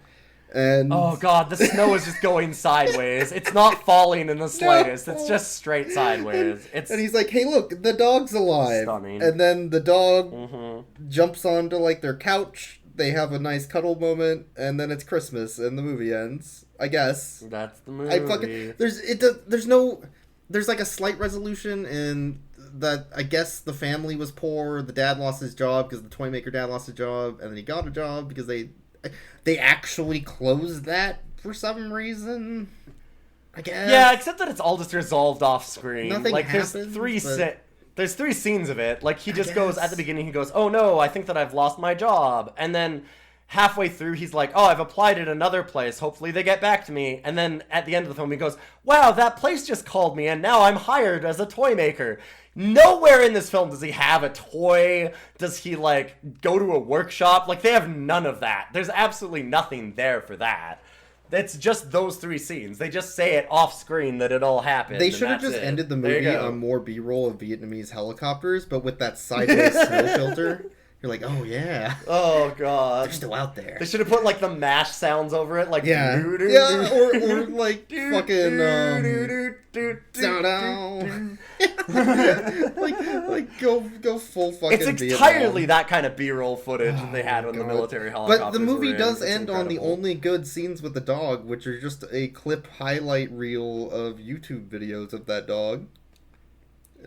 And Oh god, the snow is just going sideways. It's not falling in the slightest. It's just straight sideways. And he's like, hey, look, the dog's alive. Stunning. And then the dog jumps onto, like, their couch. They have a nice cuddle moment, and then it's Christmas, and the movie ends. I guess. That's the movie. There's no... there's like a slight resolution in that I guess the family was poor, the dad lost his job because the toy maker dad lost his job, and then he got a job because they actually closed that for some reason. I guess. Yeah, except that it's all just resolved off screen. Nothing like happens, there's three scenes of it. Like he just goes at the beginning, he goes, "Oh no, I think that I've lost my job," and then halfway through he's like, "Oh, I've applied at another place. Hopefully they get back to me." And then at the end of the film he goes, "Wow, that place just called me, and now I'm hired as a toy maker." Nowhere in this film does he have a toy. Does he, like, go to a workshop? Like, they have none of that. There's absolutely nothing there for that. It's just those three scenes. They just say it off screen that it all happened. They should have just ended the movie on more B-roll of Vietnamese helicopters, but with that sideways snow filter. You're like, oh yeah. Oh god. They're still out there. They should have put like the mash sounds over it, like yeah, or like fucking like go full fucking. It's entirely that kind of B-roll footage that they had when the military helicopters. But the movie does end on the only good scenes with the dog, which are just a clip highlight reel of YouTube videos of that dog.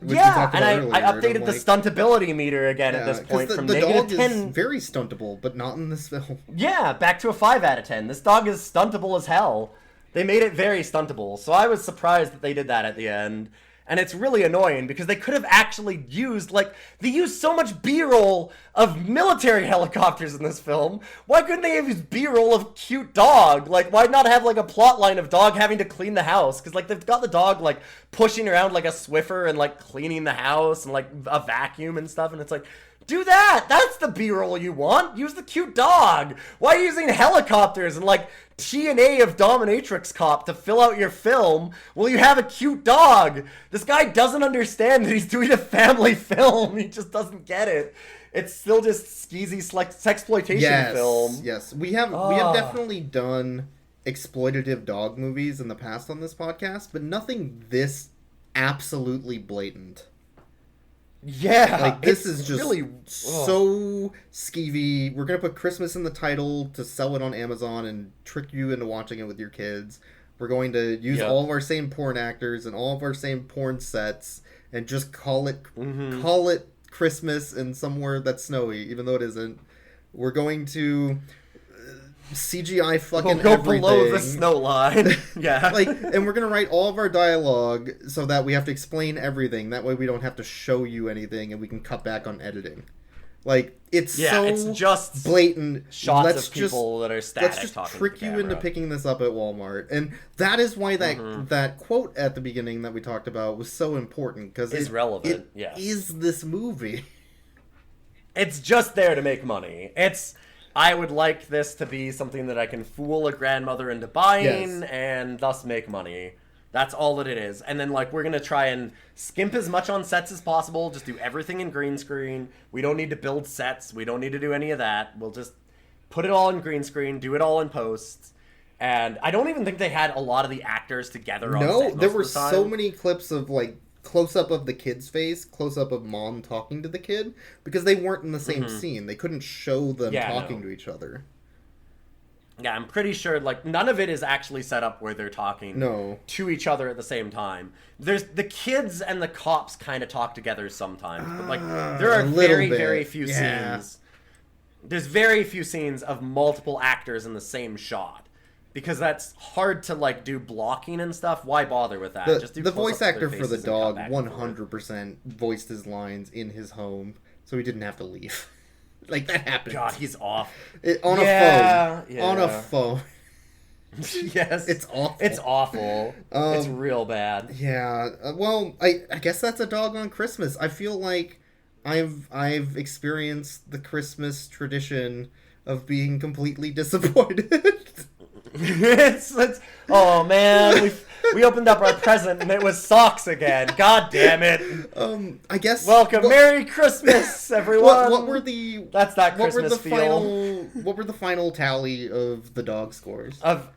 Yeah, and I updated the stuntability meter again at this point from the negative dog 10. Is very stuntable, but not in this film. Yeah, back to a 5 out of 10. This dog is stuntable as hell. They made it very stuntable, so I was surprised that they did that at the end. And it's really annoying because they could have actually used, like, they used so much B-roll of military helicopters in this film. Why couldn't they have used B-roll of cute dog? Like, why not have, like, a plot line of dog having to clean the house? Because, like, they've got the dog, like, pushing around like a Swiffer and, like, cleaning the house and, like, a vacuum and stuff. And it's like, do that! That's the B-roll you want! Use the cute dog! Why are you using helicopters and, like, TNA of Dominatrix Cop to fill out your film? Well, you have a cute dog! This guy doesn't understand that he's doing a family film. He just doesn't get it. It's still just skeezy sexploitation film. Yes, we have definitely done exploitative dog movies in the past on this podcast, but nothing this absolutely blatant. Yeah, like this is just really so skeevy. We're gonna put Christmas in the title to sell it on Amazon and trick you into watching it with your kids. We're going to use all of our same porn actors and all of our same porn sets and just call it Christmas in somewhere that's snowy, even though it isn't. We're going to CGI fucking go everything. Below the snow line. Yeah. And we're gonna write all of our dialogue so that we have to explain everything. That way we don't have to show you anything and we can cut back on editing. Like, it's it's just blatant. Shots of people that are static. Let's just talking trick you into picking this up at Walmart. And that is why that quote at the beginning that we talked about was so important. Because it's relevant. It is this movie. It's just there to make money. I would like this to be something that I can fool a grandmother into buying and thus make money. That's all that it is. And then, like, we're going to try and skimp as much on sets as possible. Just do everything in green screen. We don't need to build sets. We don't need to do any of that. We'll just put it all in green screen, do it all in post. And I don't even think they had a lot of the actors together on set. No, there were so many clips of, like, close-up of the kid's face, close-up of mom talking to the kid, because they weren't in the same scene. They couldn't show them talking to each other. Yeah, I'm pretty sure, like, none of it is actually set up where they're talking to each other at the same time. There's the kids and the cops kind of talk together sometimes, but, like, there are very few scenes. There's very few scenes of multiple actors in the same shot. Because that's hard to, like, do blocking and stuff. Why bother with that? Just do the voice actor for the dog 100% voiced his lines in his home, so he didn't have to leave. Like, that happened. God, he's off. On a phone. Yeah. On a phone. Yes. It's awful. It's awful. It's real bad. Yeah. Well, I guess that's a dog on Christmas. I feel like I've experienced the Christmas tradition of being completely disappointed. Oh man, we opened up our present and it was socks again. God damn it. I guess. Welcome, Merry Christmas, everyone. What were the? That's that Christmas feel. What were the final tally of the dog scores? Of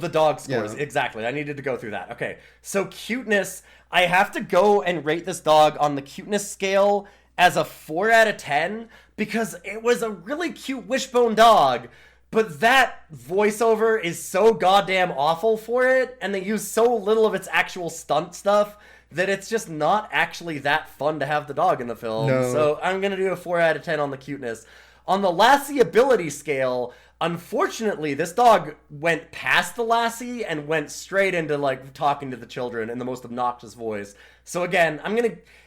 the dog scores, exactly. I needed to go through that. Okay, so cuteness. I have to go and rate this dog on the cuteness scale as a 4 out of 10 because it was a really cute Wishbone dog. But that voiceover is so goddamn awful for it, and they use so little of its actual stunt stuff that it's just not actually that fun to have the dog in the film. No. So I'm going to do a 4 out of 10 on the cuteness. On the Lassie ability scale, unfortunately, this dog went past the Lassie and went straight into, like, talking to the children in the most obnoxious voice. So again,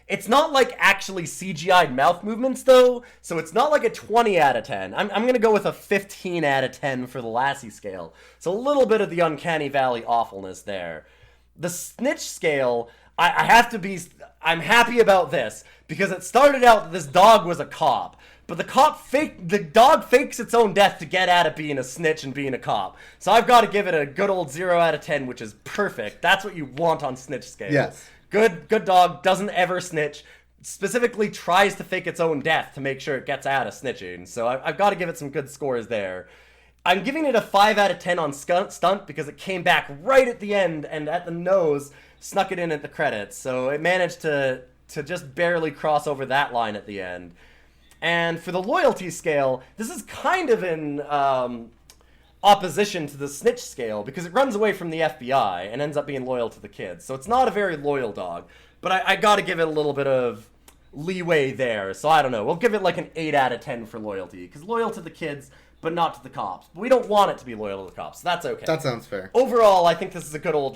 it's not like actually CGI'd mouth movements, though, so it's not like a 20 out of 10. I'm going to go with a 15 out of 10 for the Lassie scale. So a little bit of the Uncanny Valley awfulness there. The Snitch scale, I'm happy about this, because it started out that this dog was a cop. But the dog fakes its own death to get at it being a snitch and being a cop. So I've got to give it a good old 0 out of 10, which is perfect. That's what you want on Snitch scale. Yes. Good dog, doesn't ever snitch, specifically tries to fake its own death to make sure it gets out of snitching. So I've got to give it some good scores there. I'm giving it a 5 out of 10 on Stunt because it came back right at the end and at the nose snuck it in at the credits. So it managed to just barely cross over that line at the end. And for the loyalty scale, this is kind of in opposition to the Snitch scale because it runs away from the FBI and ends up being loyal to the kids. So it's not a very loyal dog. But I got to give it a little bit of leeway there. So I don't know. We'll give it like an 8 out of 10 for loyalty because loyal to the kids, but not to the cops. But we don't want it to be loyal to the cops. So that's okay. That sounds fair. Overall, I think this is a good old,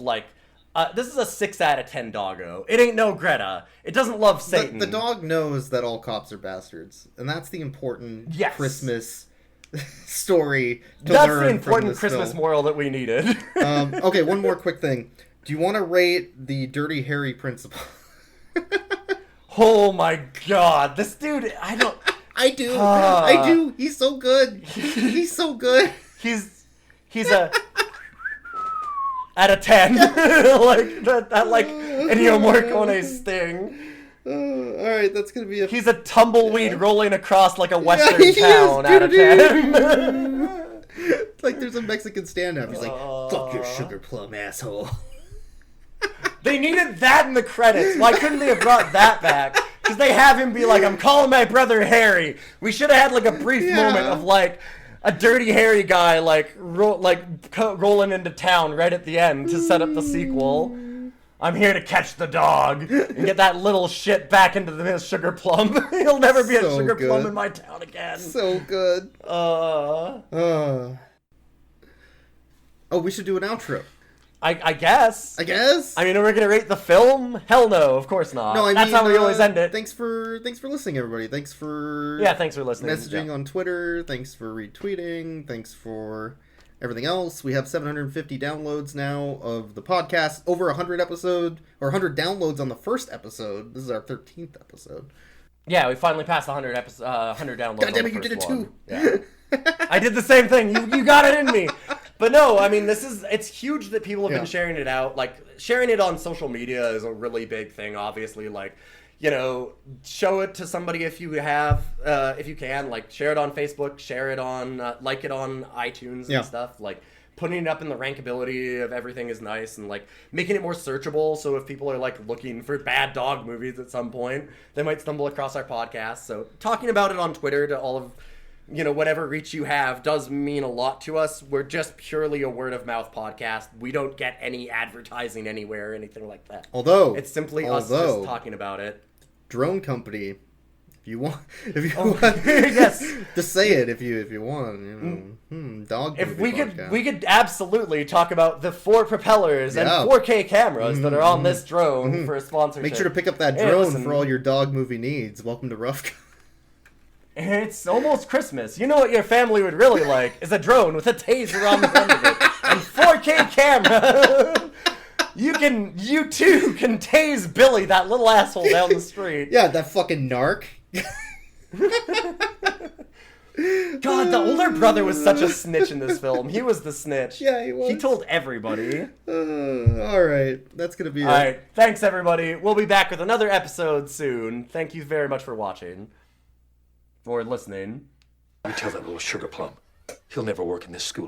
this is a 6 out of 10 doggo. It ain't no Greta. It doesn't love Satan. The dog knows that all cops are bastards. And that's the important Christmas story to That's learn the important from Christmas this film. moral that we needed. Okay, one more quick thing. Do you want to rate the Dirty Harry principal? Oh my god. This dude, I don't... I do. I do. He's so good. He's so good. He's a... out of 10. like, that like, Ennio Morricone sting. Alright, that's gonna be a... He's a tumbleweed rolling across like a western town out of 10. It's like there's a Mexican stand-up. He's like, fuck your sugar plum, asshole. They needed that in the credits. Why couldn't they have brought that back? Because they have him be like, I'm calling my brother Harry. We should have had like a brief moment of like a Dirty Harry guy rolling into town right at the end to set up the sequel. I'm here to catch the dog and get that little shit back into the sugar plum. He'll never be a sugar plum in my town again. So good. Oh, we should do an outro. I guess. I mean, are we gonna rate the film? Hell no, of course not. No, I mean, that's how we always end it. Thanks for listening, everybody. Thanks for listening. Messaging on Twitter. Thanks for retweeting. Thanks for everything else. We have 750 downloads now of the podcast. Over 100 episodes or 100 downloads on the first episode. This is our 13th episode. Yeah, we finally passed 100 downloads. God damn it, you did it too. Yeah. I did the same thing. You got it in me. But no, I mean, it's huge that people have been sharing it out. Like, sharing it on social media is a really big thing, obviously. Like, you know, show it to somebody if you can. Like, share it on Facebook, share it on, like it on iTunes and stuff. Like, putting it up in the rankability of everything is nice. And, like, making it more searchable. So if people are, like, looking for bad dog movies at some point, they might stumble across our podcast. So talking about it on Twitter to all of... whatever reach you have does mean a lot to us. We're just purely a word-of-mouth podcast. We don't get any advertising anywhere or anything like that. Although... It's simply us just talking about it. Drone company, if you want... Yes. Just say it if you want. Dog If movie we could absolutely talk about the 4 propellers and 4K cameras that are on this drone for a sponsorship. Make sure to pick up that drone for all your dog movie needs. Welcome to Rough. It's almost Christmas. You know what your family would really like is a drone with a taser on the end of it and 4K camera. You too can tase Billy, that little asshole down the street. Yeah, that fucking narc. God, the older brother was such a snitch in this film. He was the snitch. Yeah, he was. He told everybody. All right, that's gonna be it. All right, thanks everybody. We'll be back with another episode soon. Thank you very much for watching. For listening. You tell that little sugar plum, he'll never work in this school.